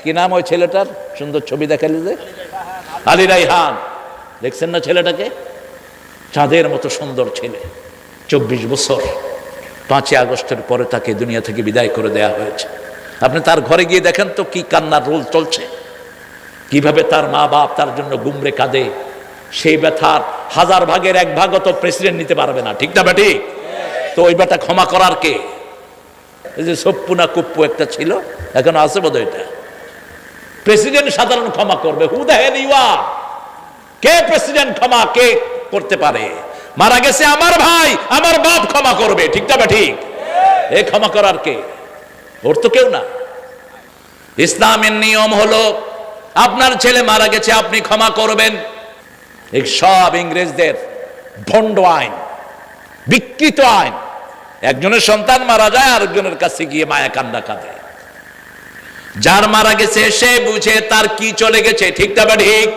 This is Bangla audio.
কি নাম ওই ছেলেটার? সুন্দর ছবি দেখালি যে, আলী রায়হান। দেখছেন না ছেলেটাকে? চাঁদের মতো সুন্দর ছেলে, 24 বছর। 5ই আগস্টের পরে তাকে দুনিয়া থেকে বিদায় করে দেয়া হয়েছে। আপনি তার ঘরে গিয়ে দেখেন তো কি কান্নার রোল চলছে, কিভাবে তার মা বাপ তার জন্য গুমরে কাঁদে। সেই ব্যথার 1000 ভাগের 1 ভাগও তো প্রেসিডেন্ট নিতে পারবে না, ঠিক না বেটি? তো ওই বেটা ক্ষমা করার কে? এই যে সপ্পু না কুপ্পু একটা ছিল, এখন আছে বোধহয়, এটা প্রেসিডেন্ট সাধারণ ক্ষমা করবে? Who the hell you are? কে প্রেসিডেন্ট ক্ষমা কে করতে পারে? মারা গেছে আমার ভাই, আমার বাপ ক্ষমা করবে, ঠিক না ঠিক? এ ক্ষমা করার কে? ওর তো কেউ না। ইসলামের নিয়ম হলো আপনার ছেলে মারা গেছে, আপনি ক্ষমা করবেন। এই সব ইংরেজদের ভণ্ড আইন, বিকৃত আইন। একজনের সন্তান মারা যায়, আরেকজনের কাছে গিয়ে মায়া কান্না কাঁদে। যার মারা গেছে সে বুঝে তার কি চলে গেছে, ঠিক না ঠিক?